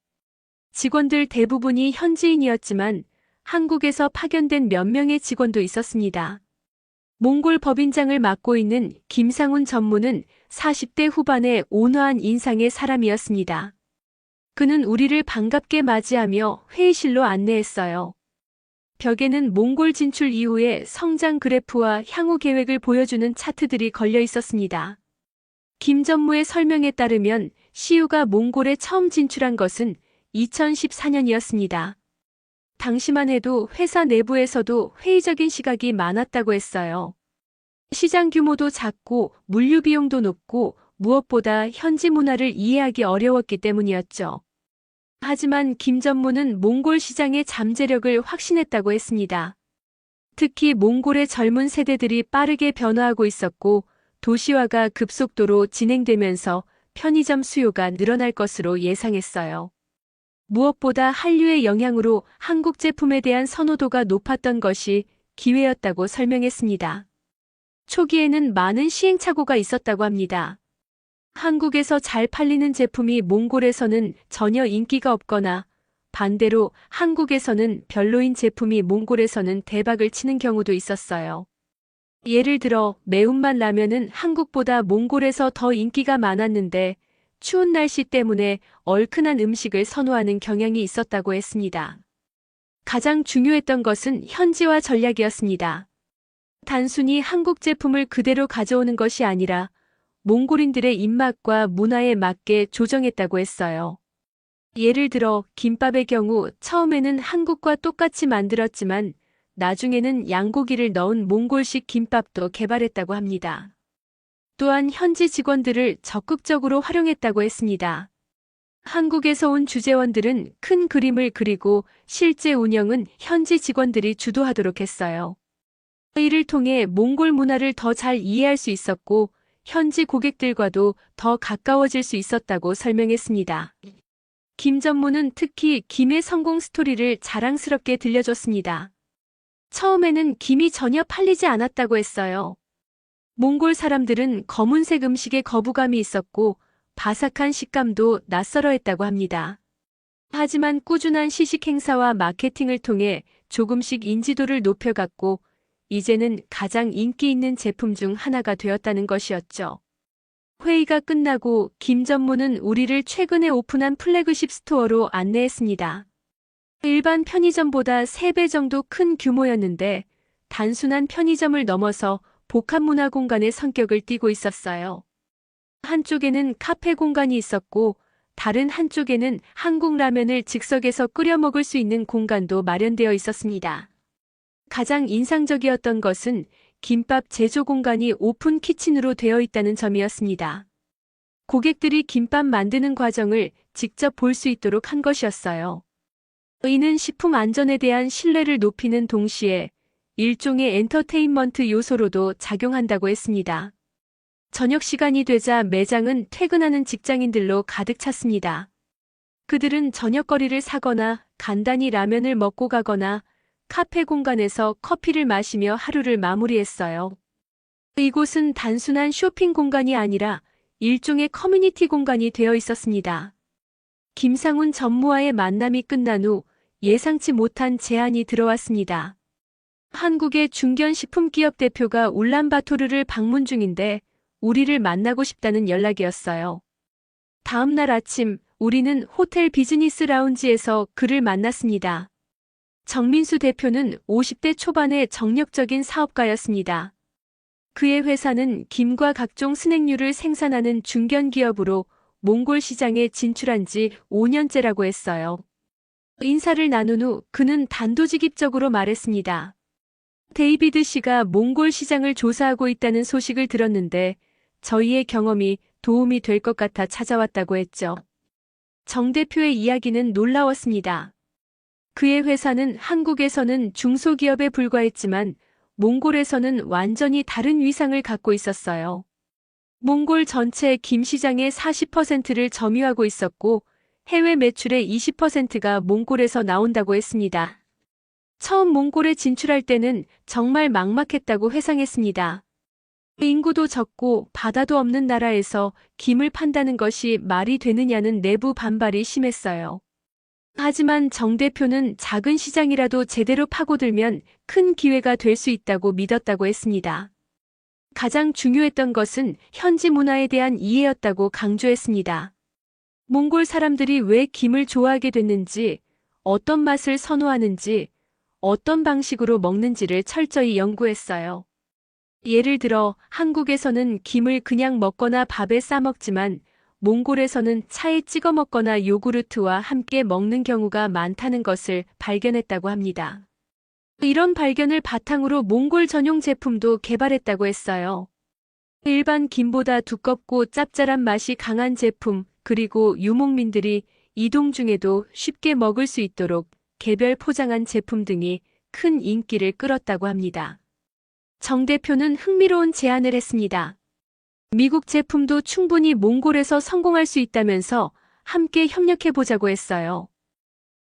직원들 대부분이 현지인이었지만 한국에서 파견된 몇 명의 직원도 있었습니다. 몽골 법인장을 맡고 있는 김상훈 전무는 40대 후반의 온화한 인상의 사람이었습니다. 그는 우리를 반갑게 맞이하며 회의실로 안내했어요. 벽에는 몽골 진출 이후의 성장 그래프와 향후 계획을 보여주는 차트들이 걸려 있었습니다. 김 전무의 설명에 따르면 시우가 몽골에 처음 진출한 것은 2014년이었습니다. 당시만 해도 회사 내부에서도 회의적인 시각이 많았다고 했어요. 시장 규모도 작고 물류 비용도 높고 무엇보다 현지 문화를 이해하기 어려웠기 때문이었죠. 하지만 김 전무는 몽골 시장의 잠재력을 확신했다고 했습니다. 특히 몽골의 젊은 세대들이 빠르게 변화하고 있었고 도시화가 급속도로 진행되면서 편의점 수요가 늘어날 것으로 예상했어요. 무엇보다 한류의 영향으로 한국 제품에 대한 선호도가 높았던 것이 기회였다고 설명했습니다. 초기에는 많은 시행착오가 있었다고 합니다. 한국에서 잘 팔리는 제품이 몽골에서는 전혀 인기가 없거나 반대로 한국에서는 별로인 제품이 몽골에서는 대박을 치는 경우도 있었어요. 예를 들어 매운맛 라면은 한국보다 몽골에서 더 인기가 많았는데 추운 날씨 때문에 얼큰한 음식을 선호하는 경향이 있었다고 했습니다. 가장 중요했던 것은 현지화 전략이었습니다. 단순히 한국 제품을 그대로 가져오는 것이 아니라 몽골인들의 입맛과 문화에 맞게 조정했다고 했어요. 예를 들어 김밥의 경우 처음에는 한국과 똑같이 만들었지만 나중에는 양고기를 넣은 몽골식 김밥도 개발했다고 합니다. 또한 현지 직원들을 적극적으로 활용했다고 했습니다. 한국에서 온 주재원들은 큰 그림을 그리고 실제 운영은 현지 직원들이 주도하도록 했어요. 이를 통해 몽골 문화를 더 잘 이해할 수 있었고 현지 고객들과도 더 가까워질 수 있었다고 설명했습니다. 김 전무는 특히 김의 성공 스토리를 자랑스럽게 들려줬습니다. 처음에는 김이 전혀 팔리지 않았다고 했어요. 몽골 사람들은 검은색 음식에 거부감이 있었고 바삭한 식감도 낯설어했다고 합니다. 하지만 꾸준한 시식 행사와 마케팅을 통해 조금씩 인지도를 높여갔고 이제는 가장 인기 있는 제품 중 하나가 되었다는 것이었죠. 회의가 끝나고 김 전무는 우리를 최근에 오픈한 플래그십 스토어로 안내했습니다. 일반 편의점보다 3배 정도 큰 규모였는데 단순한 편의점을 넘어서 복합문화 공간의 성격을 띠고 있었어요. 한쪽에는 카페 공간이 있었고 다른 한쪽에는 한국 라면을 즉석에서 끓여 먹을 수 있는 공간도 마련되어 있었습니다. 가장 인상적이었던 것은 김밥 제조 공간이 오픈 키친으로 되어 있다는 점이었습니다. 고객들이 김밥 만드는 과정을 직접 볼 수 있도록 한 것이었어요. 이는 식품 안전에 대한 신뢰를 높이는 동시에 일종의 엔터테인먼트 요소로도 작용한다고 했습니다. 저녁 시간이 되자 매장은 퇴근하는 직장인들로 가득 찼습니다. 그들은 저녁거리를 사거나 간단히 라면을 먹고 가거나 카페 공간에서 커피를 마시며 하루를 마무리했어요. 이곳은 단순한 쇼핑 공간이 아니라 일종의 커뮤니티 공간이 되어 있었습니다. 김상훈 전무와의 만남이 끝난 후 예상치 못한 제안이 들어왔습니다. 한국의 중견식품기업 대표가 울란바토르를 방문 중인데 우리를 만나고 싶다는 연락이었어요. 다음 날 아침 우리는 호텔 비즈니스 라운지에서 그를 만났습니다. 정민수 대표는 50대 초반의 정력적인 사업가였습니다. 그의 회사는 김과 각종 스낵류를 생산하는 중견기업으로 몽골 시장에 진출한 지 5년째라고 했어요. 인사를 나눈 후 그는 단도직입적으로 말했습니다. 데이비드 씨가 몽골 시장을 조사하고 있다는 소식을 들었는데 저희의 경험이 도움이 될 것 같아 찾아왔다고 했죠. 정 대표의 이야기는 놀라웠습니다. 그의 회사는 한국에서는 중소기업에 불과했지만 몽골에서는 완전히 다른 위상을 갖고 있었어요. 몽골 전체 김 시장의 40%를 점유하고 있었고 해외 매출의 20%가 몽골에서 나온다고 했습니다. 처음 몽골에 진출할 때는 정말 막막했다고 회상했습니다. 인구도 적고 바다도 없는 나라에서 김을 판다는 것이 말이 되느냐는 내부 반발이 심했어요. 하지만 정 대표는 작은 시장이라도 제대로 파고들면 큰 기회가 될 수 있다고 믿었다고 했습니다. 가장 중요했던 것은 현지 문화에 대한 이해였다고 강조했습니다. 몽골 사람들이 왜 김을 좋아하게 됐는지, 어떤 맛을 선호하는지, 어떤 방식으로 먹는지를 철저히 연구했어요. 예를 들어 한국에서는 김을 그냥 먹거나 밥에 싸 먹지만 몽골에서는 차에 찍어 먹거나 요구르트와 함께 먹는 경우가 많다는 것을 발견했다고 합니다. 이런 발견을 바탕으로 몽골 전용 제품도 개발했다고 했어요. 일반 김보다 두껍고 짭짤한 맛이 강한 제품, 그리고 유목민들이 이동 중에도 쉽게 먹을 수 있도록 개별 포장한 제품 등이 큰 인기를 끌었다고 합니다. 정 대표는 흥미로운 제안을 했습니다. 미국 제품도 충분히 몽골에서 성공할 수 있다면서 함께 협력해보자고 했어요.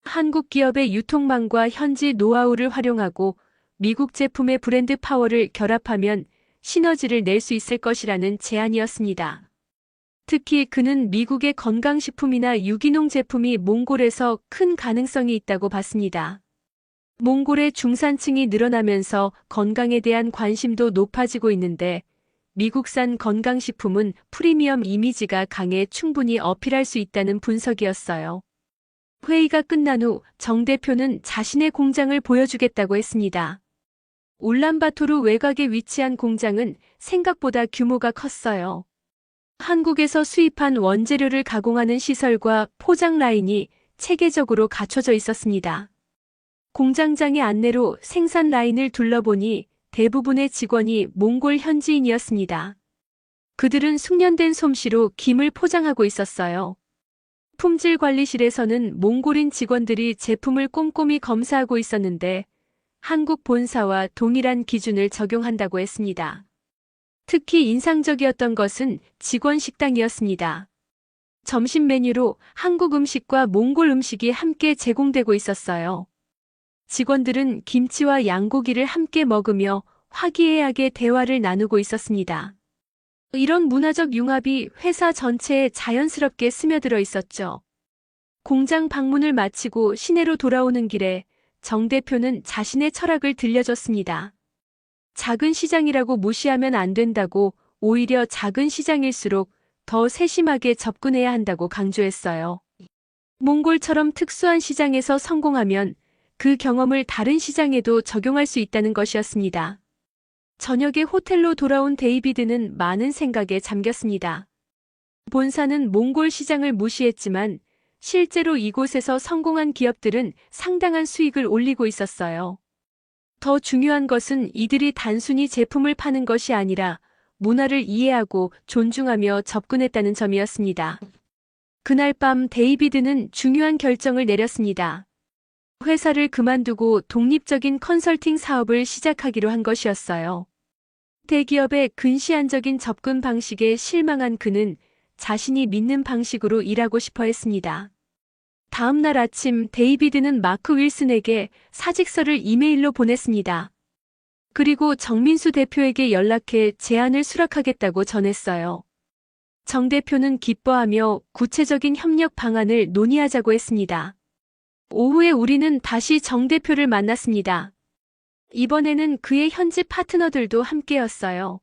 한국 기업의 유통망과 현지 노하우를 활용하고 미국 제품의 브랜드 파워를 결합하면 시너지를 낼 수 있을 것이라는 제안이었습니다. 특히 그는 미국의 건강식품이나 유기농 제품이 몽골에서 큰 가능성이 있다고 봤습니다. 몽골의 중산층이 늘어나면서 건강에 대한 관심도 높아지고 있는데 미국산 건강식품은 프리미엄 이미지가 강해 충분히 어필할 수 있다는 분석이었어요. 회의가 끝난 후 정 대표는 자신의 공장을 보여주겠다고 했습니다. 울란바토르 외곽에 위치한 공장은 생각보다 규모가 컸어요. 한국에서 수입한 원재료를 가공하는 시설과 포장 라인이 체계적으로 갖춰져 있었습니다. 공장장의 안내로 생산 라인을 둘러보니 대부분의 직원이 몽골 현지인이었습니다. 그들은 숙련된 솜씨로 김을 포장하고 있었어요. 품질관리실에서는 몽골인 직원들이 제품을 꼼꼼히 검사하고 있었는데 한국 본사와 동일한 기준을 적용한다고 했습니다. 특히 인상적이었던 것은 직원 식당이었습니다. 점심 메뉴로 한국 음식과 몽골 음식이 함께 제공되고 있었어요. 직원들은 김치와 양고기를 함께 먹으며 화기애애하게 대화를 나누고 있었습니다. 이런 문화적 융합이 회사 전체에 자연스럽게 스며들어 있었죠. 공장 방문을 마치고 시내로 돌아오는 길에 정 대표는 자신의 철학을 들려줬습니다. 작은 시장이라고 무시하면 안 된다고, 오히려 작은 시장일수록 더 세심하게 접근해야 한다고 강조했어요. 몽골처럼 특수한 시장에서 성공하면 그 경험을 다른 시장에도 적용할 수 있다는 것이었습니다. 저녁에 호텔로 돌아온 데이비드는 많은 생각에 잠겼습니다. 본사는 몽골 시장을 무시했지만 실제로 이곳에서 성공한 기업들은 상당한 수익을 올리고 있었어요. 더 중요한 것은 이들이 단순히 제품을 파는 것이 아니라 문화를 이해하고 존중하며 접근했다는 점이었습니다. 그날 밤 데이비드는 중요한 결정을 내렸습니다. 회사를 그만두고 독립적인 컨설팅 사업을 시작하기로 한 것이었어요. 대기업의 근시안적인 접근 방식에 실망한 그는 자신이 믿는 방식으로 일하고 싶어 했습니다. 다음 날 아침 데이비드는 마크 윌슨에게 사직서를 이메일로 보냈습니다. 그리고 정민수 대표에게 연락해 제안을 수락하겠다고 전했어요. 정 대표는 기뻐하며 구체적인 협력 방안을 논의하자고 했습니다. 오후에 우리는 다시 정 대표를 만났습니다. 이번에는 그의 현지 파트너들도 함께였어요.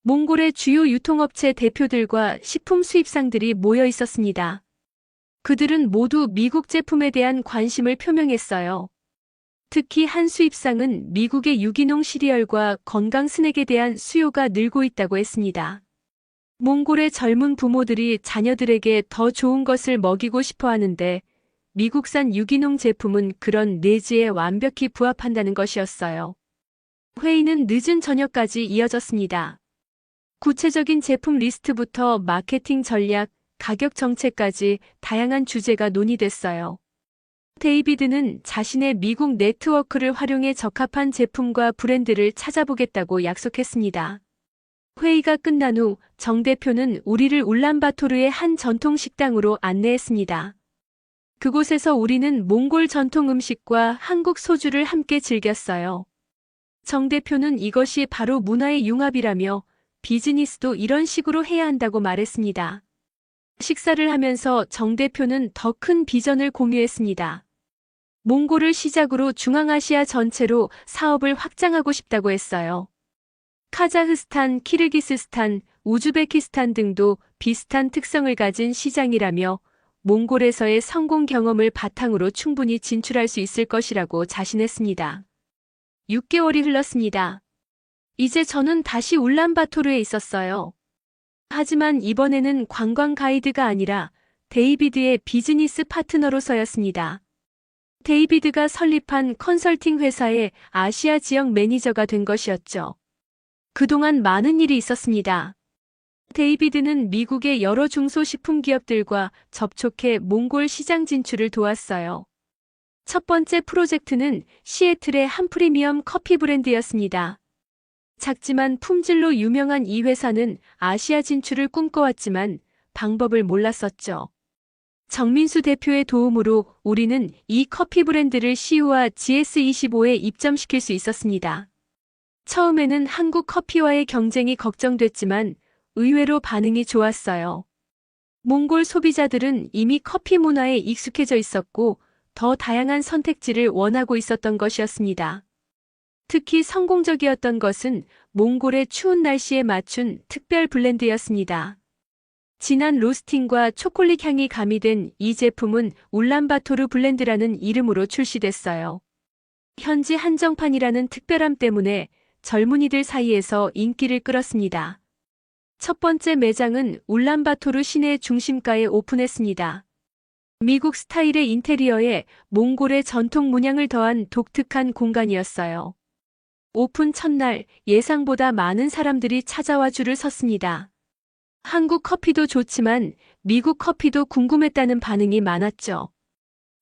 몽골의 주요 유통업체 대표들과 식품 수입상들이 모여 있었습니다. 그들은 모두 미국 제품에 대한 관심을 표명했어요. 특히 한 수입상은 미국의 유기농 시리얼과 건강 스낵에 대한 수요가 늘고 있다고 했습니다. 몽골의 젊은 부모들이 자녀들에게 더 좋은 것을 먹이고 싶어 하는데 미국산 유기농 제품은 그런 내지에 완벽히 부합한다는 것이었어요. 회의는 늦은 저녁까지 이어졌습니다. 구체적인 제품 리스트부터 마케팅 전략, 가격 정책까지 다양한 주제가 논의됐어요. 데이비드는 자신의 미국 네트워크를 활용해 적합한 제품과 브랜드를 찾아보겠다고 약속했습니다. 회의가 끝난 후 정 대표는 우리를 울란바토르의 한 전통 식당으로 안내했습니다. 그곳에서 우리는 몽골 전통 음식과 한국 소주를 함께 즐겼어요. 정 대표는 이것이 바로 문화의 융합이라며 비즈니스도 이런 식으로 해야 한다고 말했습니다. 식사를 하면서 정 대표는 더 큰 비전을 공유했습니다. 몽골을 시작으로 중앙아시아 전체로 사업을 확장하고 싶다고 했어요. 카자흐스탄, 키르기스스탄, 우즈베키스탄 등도 비슷한 특성을 가진 시장이라며 몽골에서의 성공 경험을 바탕으로 충분히 진출할 수 있을 것이라고 자신했습니다. 6개월이 흘렀습니다. 이제 저는 다시 울란바토르에 있었어요. 하지만 이번에는 관광 가이드가 아니라 데이비드의 비즈니스 파트너로서였습니다. 데이비드가 설립한 컨설팅 회사의 아시아 지역 매니저가 된 것이었죠. 그동안 많은 일이 있었습니다. 데이비드는 미국의 여러 중소식품 기업들과 접촉해 몽골 시장 진출을 도왔어요. 첫 번째 프로젝트는 시애틀의 한 프리미엄 커피 브랜드였습니다. 작지만 품질로 유명한 이 회사는 아시아 진출을 꿈꿔왔지만 방법을 몰랐었죠. 정민수 대표의 도움으로 우리는 이 커피 브랜드를 CU와 GS25에 입점시킬 수 있었습니다. 처음에는 한국 커피와의 경쟁이 걱정됐지만 의외로 반응이 좋았어요. 몽골 소비자들은 이미 커피 문화에 익숙해져 있었고 더 다양한 선택지를 원하고 있었던 것이었습니다. 특히 성공적이었던 것은 몽골의 추운 날씨에 맞춘 특별 블렌드였습니다. 진한 로스팅과 초콜릿 향이 가미된 이 제품은 울란바토르 블렌드라는 이름으로 출시됐어요. 현지 한정판이라는 특별함 때문에 젊은이들 사이에서 인기를 끌었습니다. 첫 번째 매장은 울란바토르 시내 중심가에 오픈했습니다. 미국 스타일의 인테리어에 몽골의 전통 문양을 더한 독특한 공간이었어요. 오픈 첫날 예상보다 많은 사람들이 찾아와 줄을 섰습니다. 한국 커피도 좋지만 미국 커피도 궁금했다는 반응이 많았죠.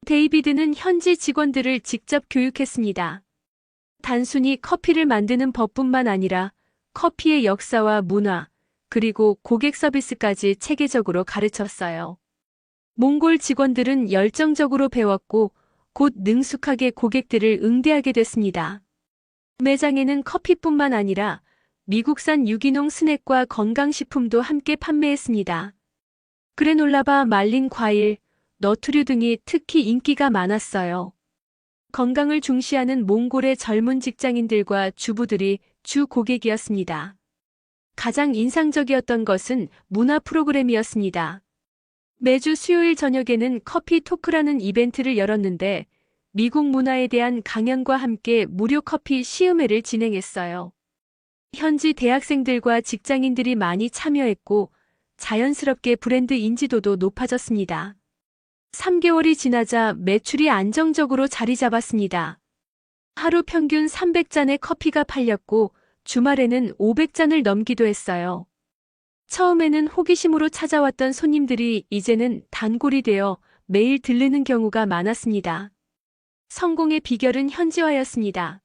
데이비드는 현지 직원들을 직접 교육했습니다. 단순히 커피를 만드는 법뿐만 아니라 커피의 역사와 문화, 그리고 고객 서비스까지 체계적으로 가르쳤어요. 몽골 직원들은 열정적으로 배웠고 곧 능숙하게 고객들을 응대하게 됐습니다. 매장에는 커피뿐만 아니라 미국산 유기농 스낵과 건강식품도 함께 판매했습니다. 그래놀라바, 말린 과일, 너트류 등이 특히 인기가 많았어요. 건강을 중시하는 몽골의 젊은 직장인들과 주부들이 주 고객이었습니다. 가장 인상적이었던 것은 문화 프로그램이었습니다. 매주 수요일 저녁에는 커피 토크라는 이벤트를 열었는데 미국 문화에 대한 강연과 함께 무료 커피 시음회를 진행했어요. 현지 대학생들과 직장인들이 많이 참여했고 자연스럽게 브랜드 인지도도 높아졌습니다. 3개월이 지나자 매출이 안정적으로 자리 잡았습니다. 하루 평균 300잔의 커피가 팔렸고 주말에는 500잔을 넘기도 했어요. 처음에는 호기심으로 찾아왔던 손님들이 이제는 단골이 되어 매일 들르는 경우가 많았습니다. 성공의 비결은 현지화였습니다.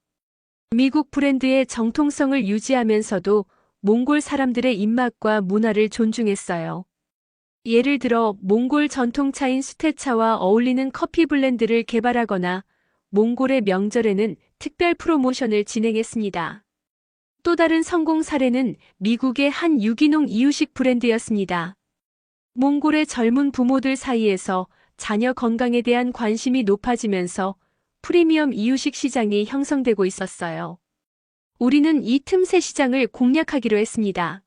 미국 브랜드의 정통성을 유지하면서도 몽골 사람들의 입맛과 문화를 존중했어요. 예를 들어 몽골 전통차인 수테차와 어울리는 커피 블렌드를 개발하거나 몽골의 명절에는 특별 프로모션을 진행했습니다. 또 다른 성공 사례는 미국의 한 유기농 이유식 브랜드였습니다. 몽골의 젊은 부모들 사이에서 자녀 건강에 대한 관심이 높아지면서 프리미엄 이유식 시장이 형성되고 있었어요. 우리는 이 틈새 시장을 공략하기로 했습니다.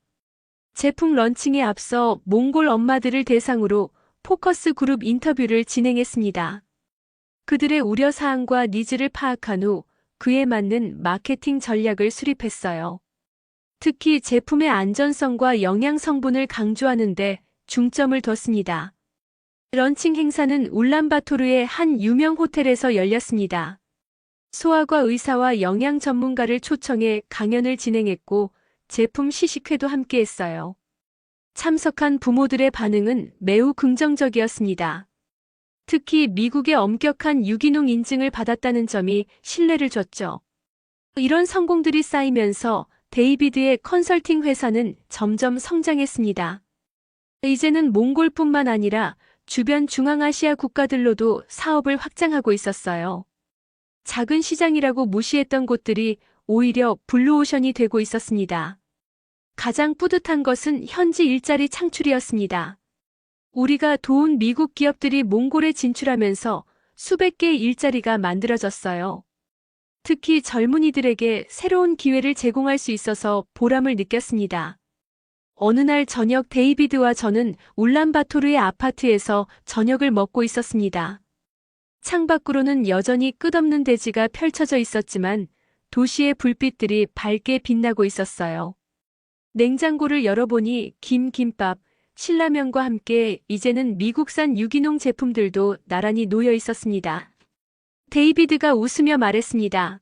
제품 런칭에 앞서 몽골 엄마들을 대상으로 포커스 그룹 인터뷰를 진행했습니다. 그들의 우려사항과 니즈를 파악한 후 그에 맞는 마케팅 전략을 수립했어요. 특히 제품의 안전성과 영양 성분을 강조하는 데 중점을 뒀습니다. 런칭 행사는 울란바토르의 한 유명 호텔에서 열렸습니다. 소아과 의사와 영양 전문가를 초청해 강연을 진행했고 제품 시식회도 함께했어요. 참석한 부모들의 반응은 매우 긍정적이었습니다. 특히 미국의 엄격한 유기농 인증을 받았다는 점이 신뢰를 줬죠. 이런 성공들이 쌓이면서 데이비드의 컨설팅 회사는 점점 성장했습니다. 이제는 몽골뿐만 아니라 주변 중앙아시아 국가들로도 사업을 확장하고 있었어요. 작은 시장이라고 무시했던 곳들이 오히려 블루오션이 되고 있었습니다. 가장 뿌듯한 것은 현지 일자리 창출이었습니다. 우리가 도운 미국 기업들이 몽골에 진출하면서 수백 개의 일자리가 만들어졌어요. 특히 젊은이들에게 새로운 기회를 제공할 수 있어서 보람을 느꼈습니다. 어느 날 저녁 데이비드와 저는 울란바토르의 아파트에서 저녁을 먹고 있었습니다. 창밖으로는 여전히 끝없는 대지가 펼쳐져 있었지만 도시의 불빛들이 밝게 빛나고 있었어요. 냉장고를 열어보니 김밥, 신라면과 함께 이제는 미국산 유기농 제품들도 나란히 놓여 있었습니다. 데이비드가 웃으며 말했습니다.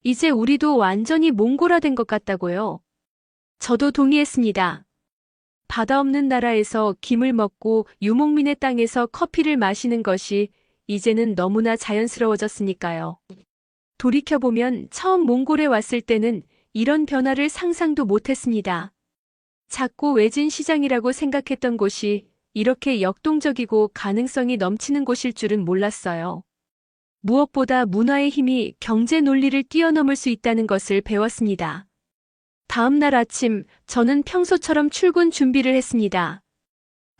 이제 우리도 완전히 몽골화된 것 같다고요. 저도 동의했습니다. 바다 없는 나라에서 김을 먹고 유목민의 땅에서 커피를 마시는 것이 이제는 너무나 자연스러워졌으니까요. 돌이켜보면 처음 몽골에 왔을 때는 이런 변화를 상상도 못했습니다. 작고 외진 시장이라고 생각했던 곳이 이렇게 역동적이고 가능성이 넘치는 곳일 줄은 몰랐어요. 무엇보다 문화의 힘이 경제 논리를 뛰어넘을 수 있다는 것을 배웠습니다. 다음 날 아침, 저는 평소처럼 출근 준비를 했습니다.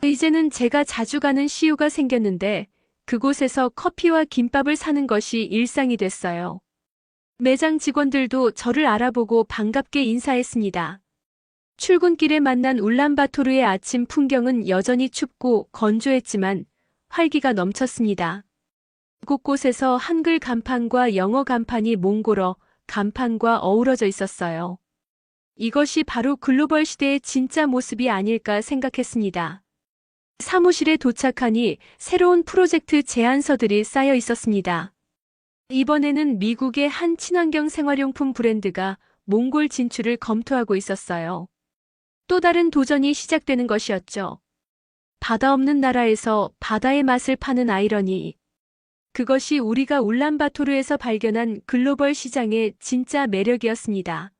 이제는 제가 자주 가는 CU가 생겼는데 그곳에서 커피와 김밥을 사는 것이 일상이 됐어요. 매장 직원들도 저를 알아보고 반갑게 인사했습니다. 출근길에 만난 울란바토르의 아침 풍경은 여전히 춥고 건조했지만 활기가 넘쳤습니다. 곳곳에서 한글 간판과 영어 간판이 몽골어 간판과 어우러져 있었어요. 이것이 바로 글로벌 시대의 진짜 모습이 아닐까 생각했습니다. 사무실에 도착하니 새로운 프로젝트 제안서들이 쌓여 있었습니다. 이번에는 미국의 한 친환경 생활용품 브랜드가 몽골 진출을 검토하고 있었어요. 또 다른 도전이 시작되는 것이었죠. 바다 없는 나라에서 바다의 맛을 파는 아이러니. 그것이 우리가 울란바토르에서 발견한 글로벌 시장의 진짜 매력이었습니다.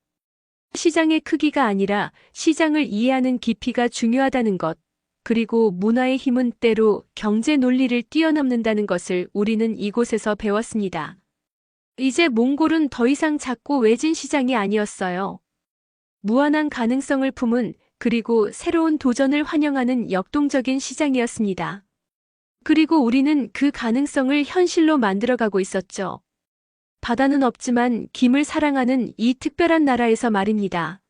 시장의 크기가 아니라 시장을 이해하는 깊이가 중요하다는 것, 그리고 문화의 힘은 때로 경제 논리를 뛰어넘는다는 것을 우리는 이곳에서 배웠습니다. 이제 몽골은 더 이상 작고 외진 시장이 아니었어요. 무한한 가능성을 품은 그리고 새로운 도전을 환영하는 역동적인 시장이었습니다. 그리고 우리는 그 가능성을 현실로 만들어가고 있었죠. 바다는 없지만 김을 사랑하는 이 특별한 나라에서 말입니다.